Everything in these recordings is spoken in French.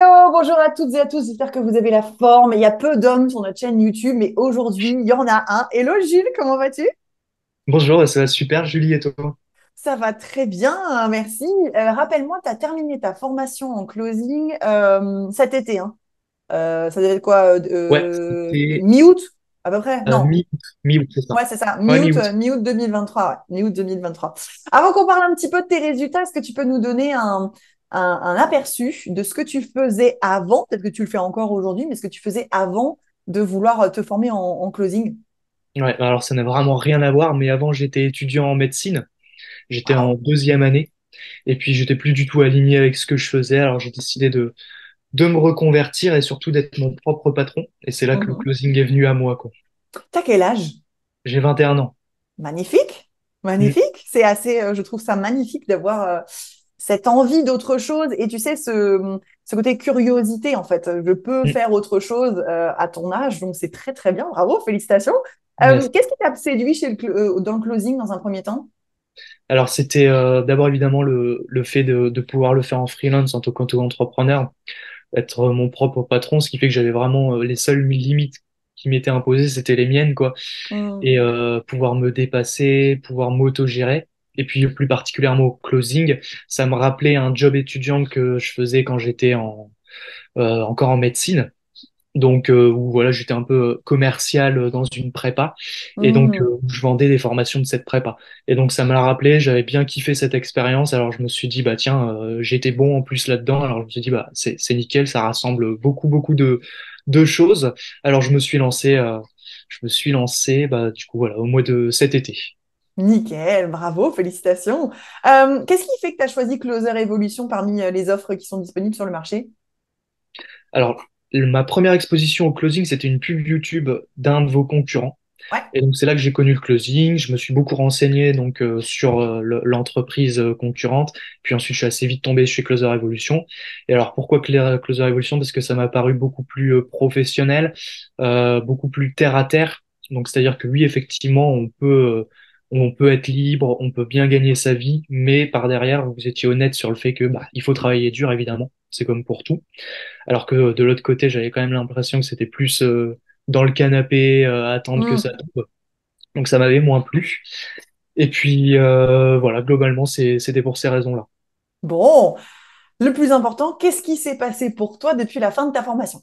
Hello, bonjour à toutes et à tous, j'espère que vous avez la forme. Il y a peu d'hommes sur notre chaîne YouTube, mais aujourd'hui, il y en a un. Hello Jules, comment vas-tu? Bonjour, ça va super, Julie et toi? Ça va très bien, merci. Rappelle-moi, tu as terminé ta formation en closing cet été, hein. Ça devait être quoi, Ouais, c'était mi-août à peu près? Non, mi-août, c'est ça. ouais, c'est ça, Ouais, mi-août, mi-août. mi-août 2023, ouais, mi-août 2023. Avant qu'on parle un petit peu de tes résultats, est-ce que tu peux nous donner un aperçu de ce que tu faisais avant, peut-être que tu le fais encore aujourd'hui, mais ce que tu faisais avant de vouloir te former en closing? Ouais, alors ça n'a vraiment rien à voir, mais avant j'étais étudiant en médecine, j'étais en Waouh. deuxième année, et puis j'étais plus du tout aligné avec ce que je faisais, alors j'ai décidé de me reconvertir et surtout d'être mon propre patron, et c'est là que le Mhm. closing est venu à moi, quoi. T'as quel âge? J'ai 21 ans. Magnifique, Mm, magnifique. C'est assez, je trouve ça magnifique d'avoir cette envie d'autre chose et tu sais, ce côté curiosité, en fait. Je peux mm, faire autre chose à ton âge, donc c'est très, très bien. Bravo, félicitations. merci. Qu'est-ce qui t'a séduit dans le closing dans un premier temps? Alors c'était d'abord évidemment le fait de pouvoir le faire en freelance en tant qu'auto-entrepreneur, être mon propre patron, ce qui fait que j'avais vraiment les seules limites qui m'étaient imposées, c'était les miennes, quoi. Hmm. Et pouvoir me dépasser, pouvoir m'auto-gérer. Et puis plus particulièrement au closing, ça me rappelait un job étudiant que je faisais quand j'étais encore en médecine. Donc où voilà, j'étais un peu commercial dans une prépa et donc Hmm. où je vendais des formations de cette prépa. Et donc ça me l'a rappelé, j'avais bien kiffé cette expérience. Alors je me suis dit bah tiens, j'étais bon en plus là-dedans. Alors je me suis dit bah c'est nickel, ça rassemble beaucoup de choses. Alors je me suis lancé bah du coup voilà au mois de cet été. Nickel, bravo, félicitations. Qu'est-ce qui fait que tu as choisi Closer Evolution parmi les offres qui sont disponibles sur le marché? Alors ma première exposition au closing, c'était une pub YouTube d'un de vos concurrents. Ouais. Et donc c'est là que j'ai connu le closing. Je me suis beaucoup renseigné donc sur l'entreprise concurrente. Puis ensuite je suis assez vite tombé chez Closer Evolution. Et alors pourquoi Closer Evolution? Parce que ça m'a paru beaucoup plus professionnel, beaucoup plus terre à terre. Donc c'est-à-dire que oui effectivement on peut être libre, on peut bien gagner sa vie, mais par derrière vous étiez honnête sur le fait que bah, il faut travailler dur évidemment. C'est comme pour tout. Alors que de l'autre côté j'avais quand même l'impression que c'était plus dans le canapé, attendre que ça Hmm. tombe. Donc ça m'avait moins plu. Et puis voilà, globalement, c'était pour ces raisons-là. Bon, le plus important, qu'est-ce qui s'est passé pour toi depuis la fin de ta formation?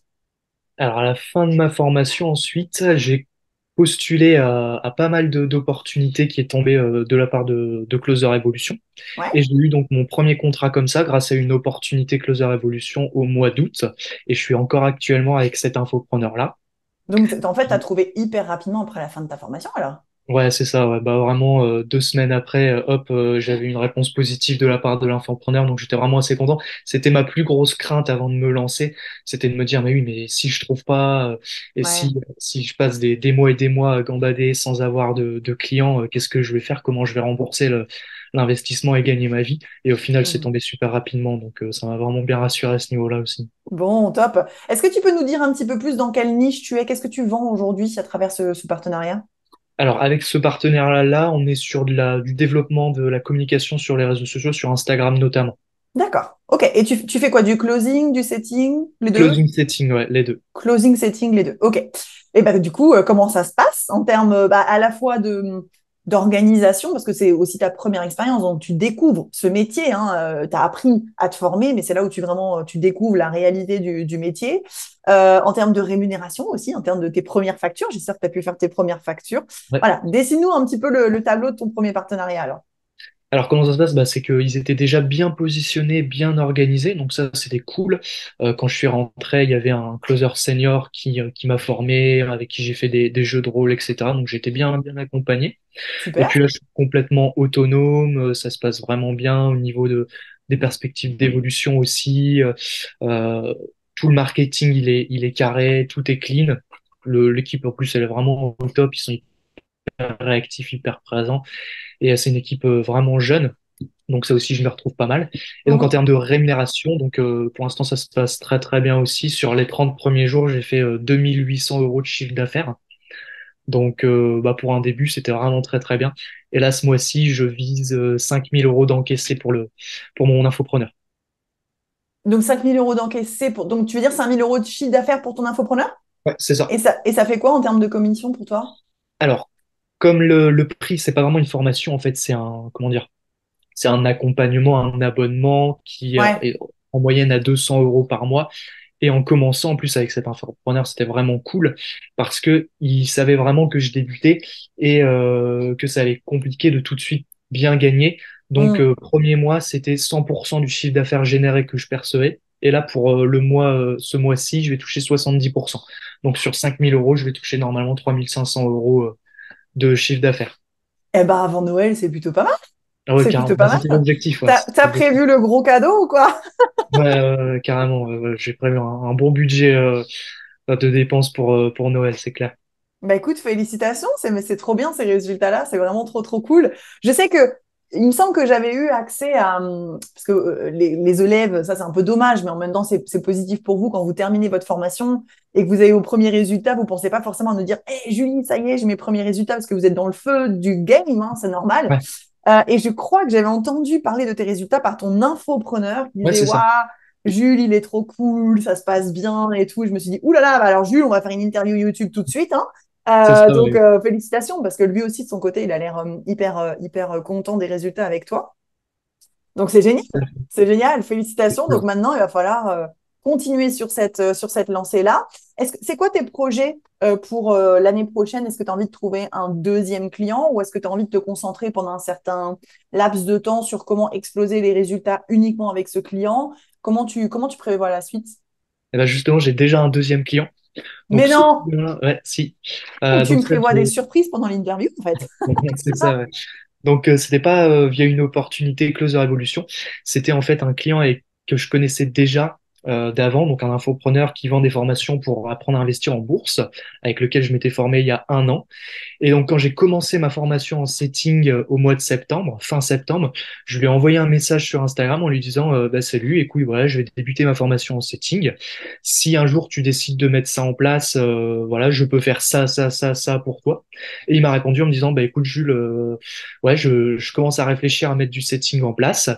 Alors à la fin de ma formation, ensuite, j'ai postulé à pas mal d'opportunités qui est tombé de la part de Closer Evolution. Ouais. Et j'ai eu donc mon premier contrat comme ça grâce à une opportunité Closer Evolution au mois d'août. Et je suis encore actuellement avec cet infopreneur-là. Donc, en fait, tu as trouvé hyper rapidement après la fin de ta formation, alors? Ouais, c'est ça. Ouais. Bah vraiment, 2 semaines après, hop, j'avais une réponse positive de la part de l'infopreneur, donc j'étais vraiment assez content. C'était ma plus grosse crainte avant de me lancer, c'était de me dire, mais oui, mais si je trouve pas, et Ouais. si je passe des mois et des mois à gambader sans avoir de clients, qu'est-ce que je vais faire? Comment je vais rembourser l'investissement et gagner ma vie? Et au final, c'est Mhm. tombé super rapidement, donc ça m'a vraiment bien rassuré à ce niveau-là aussi. Bon, top. Est-ce que tu peux nous dire un petit peu plus dans quelle niche tu es? Qu'est-ce que tu vends aujourd'hui à travers ce partenariat? Alors, avec ce partenariat-là, on est sur du développement de la communication sur les réseaux sociaux, sur Instagram notamment. D'accord. Ok. Et tu fais quoi? Du closing, du setting, les deux? Closing setting, ouais, les deux. Closing, setting, les deux. OK. Et ben du coup, comment ça se passe en termes à la fois de d'organisation, parce que c'est aussi ta première expérience, donc tu découvres ce métier, hein, tu as appris à te former, mais c'est là où tu vraiment tu découvres la réalité du métier. En termes de rémunération aussi, en termes de tes premières factures, j'espère que tu as pu faire tes premières factures. Ouais. Voilà, dessine-nous un petit peu le tableau de ton premier partenariat alors. Alors comment ça se passe? Bah, c'est qu'ils étaient déjà bien positionnés, bien organisés, donc ça c'était cool. Quand je suis rentré, il y avait un closer senior qui m'a formé, avec qui j'ai fait des jeux de rôle, etc. Donc j'étais bien accompagné. Et puis Super. là, je suis complètement autonome, ça se passe vraiment bien au niveau des perspectives d'évolution aussi. Euh, Tout le marketing, il est carré, tout est clean. L'équipe en plus, elle est vraiment au top, ils sont hyper réactifs, hyper présents. Et c'est une équipe vraiment jeune. Donc ça aussi, je me retrouve pas mal. Et donc en Mhm. termes de rémunération, donc pour l'instant, ça se passe très bien aussi. Sur les 30 premiers jours, j'ai fait 2800 euros de chiffre d'affaires. Donc bah, pour un début, c'était vraiment très bien. Et là, ce mois-ci, je vise 5000 euros d'encaissé pour mon infopreneur. Donc 5 000 euros d'encaissé pour. Donc tu veux dire 5 000 euros de chiffre d'affaires pour ton infopreneur? Ouais, c'est ça. Et ça fait quoi en termes de commission pour toi? Alors, comme le prix, c'est pas vraiment une formation, en fait, c'est un, comment dire, c'est un accompagnement, un abonnement qui Ouais. est en moyenne à 200 euros par mois. Et en commençant, en plus, avec cet entrepreneur, c'était vraiment cool parce que il savait vraiment que je débutais et que ça allait être compliqué de tout de suite bien gagner. Donc, Hmm. premier mois, c'était 100% du chiffre d'affaires généré que je percevais. Et là, pour le mois, ce mois-ci, je vais toucher 70%. Donc, sur 5 000 euros, je vais toucher normalement 3 500 euros de chiffre d'affaires. Eh ben avant Noël, c'est plutôt pas mal. Ah ouais, C'est carrément. plutôt Bah, pas mal. c'était l'objectif, ouais. T'as prévu le gros cadeau ou quoi? Ouais, carrément. J'ai prévu un bon budget de dépenses pour Noël, c'est clair. Bah écoute, félicitations, mais c'est trop bien ces résultats-là, c'est vraiment trop trop cool. Je sais que il me semble que j'avais eu accès à parce que les élèves, ça c'est un peu dommage, mais en même temps c'est positif pour vous quand vous terminez votre formation et que vous avez vos premiers résultats, vous pensez pas forcément à nous dire, hé Julie, ça y est, j'ai mes premiers résultats parce que vous êtes dans le feu du game, hein, c'est normal. Ouais, Et je crois que j'avais entendu parler de tes résultats par ton infopreneur qui ouais, disait, c'est waouh, ça. Jules, il est trop cool, ça se passe bien et tout. Je me suis dit, oulala, bah alors Jules, on va faire une interview YouTube tout de suite, hein. C'est ça, Donc ouais. félicitations parce que lui aussi de son côté, il a l'air hyper content des résultats avec toi. Donc c'est génial, c'est génial, félicitations. Donc maintenant, il va falloir continuer sur cette lancée-là. C'est quoi tes projets pour l'année prochaine? Est-ce que tu as envie de trouver un deuxième client ou est-ce que tu as envie de te concentrer pendant un certain laps de temps sur comment exploser les résultats uniquement avec ce client? Comment tu prévois la suite? Et ben justement, j'ai déjà un deuxième client. Donc Mais ce non, client-là, ouais, si. ou tu Donc me ça, prévois des surprises pendant l'interview en fait. c'est ça, ouais. Donc c'était pas via une opportunité Closer Evolution, c'était en fait un client que je connaissais déjà d'avant, donc un infopreneur qui vend des formations pour apprendre à investir en bourse, avec lequel je m'étais formé il y a un an. Et donc, quand j'ai commencé ma formation en setting au mois de septembre, fin septembre, je lui ai envoyé un message sur Instagram en lui disant bah, salut, écoute, voilà, je vais débuter ma formation en setting. Si un jour tu décides de mettre ça en place, voilà, je peux faire ça, ça, ça, ça pour toi. Et il m'a répondu en me disant bah écoute, Jules, ouais, je commence à réfléchir à mettre du setting en place.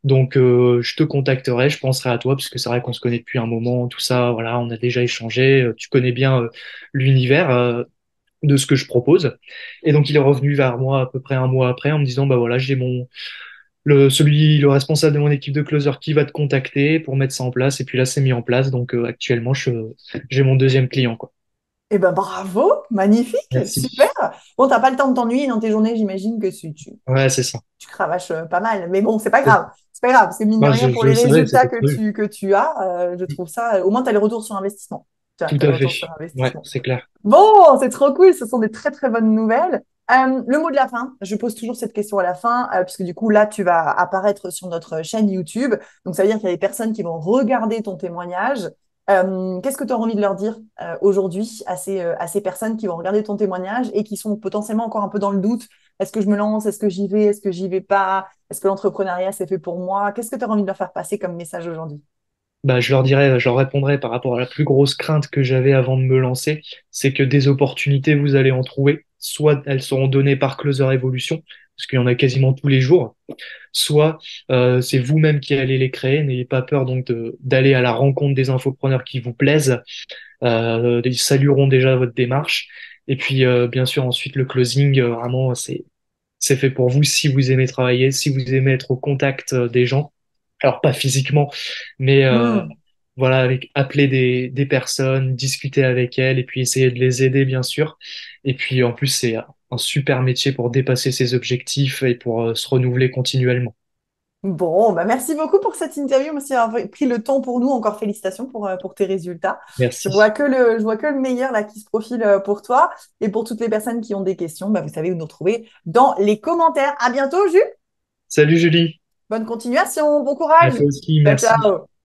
Donc, je te contacterai, je penserai à toi, parce que c'est vrai qu'on se connaît depuis un moment, tout ça, voilà, on a déjà échangé, tu connais bien l'univers. De ce que je propose. Et donc il est revenu vers moi à peu près un mois après en me disant bah voilà, j'ai le responsable de mon équipe de closer qui va te contacter pour mettre ça en place. Et puis là, c'est mis en place. Donc actuellement, j'ai mon deuxième client, quoi. Eh ben bravo, magnifique, super. Merci. Bon, t'as pas le temps de t'ennuyer dans tes journées, j'imagine que Ouais, c'est ça. tu cravaches pas mal. Mais bon, c'est pas grave. C'est pas grave, parce que mine de Moi, rien, pour je les le savais, résultats c'était que prévu. tu as, je trouve ça. Au moins, tu as les retours sur investissement. Tu as Tout les à fait. retours sur Ouais, investissement. c'est clair. Bon, c'est trop cool, ce sont des très très bonnes nouvelles. Le mot de la fin, je pose toujours cette question à la fin, puisque du coup là, tu vas apparaître sur notre chaîne YouTube. Donc ça veut dire qu'il y a des personnes qui vont regarder ton témoignage. Qu'est-ce que tu as envie de leur dire aujourd'hui à ces personnes qui vont regarder ton témoignage et qui sont potentiellement encore un peu dans le doute? Est-ce que je me lance? Est-ce que j'y vais? Est-ce que j'y vais pas? Est-ce que l'entrepreneuriat, c'est fait pour moi? Qu'est-ce que tu as envie de leur faire passer comme message aujourd'hui? Bah, je leur répondrai par rapport à la plus grosse crainte que j'avais avant de me lancer, c'est que des opportunités, vous allez en trouver. Soit elles seront données par Closer Evolution, parce qu'il y en a quasiment tous les jours, soit c'est vous-même qui allez les créer. N'ayez pas peur donc d'aller à la rencontre des infopreneurs qui vous plaisent. Ils salueront déjà votre démarche. Et puis bien sûr ensuite le closing, vraiment c'est fait pour vous si vous aimez travailler, si vous aimez être au contact des gens. Alors pas physiquement, mais Hmm. voilà, avec appeler des personnes, discuter avec elles et puis essayer de les aider bien sûr. Et puis en plus c'est un super métier pour dépasser ses objectifs et pour se renouveler continuellement. Bon, bah merci beaucoup pour cette interview. Merci d'avoir pris le temps pour nous. Encore félicitations pour tes résultats. Merci. Je vois que le meilleur là qui se profile pour toi. Et pour toutes les personnes qui ont des questions, bah, vous savez où nous retrouver dans les commentaires. À bientôt, Jules. Salut Julie, Bonne continuation. Bon à courage. toi aussi, Ciao, merci. ciao.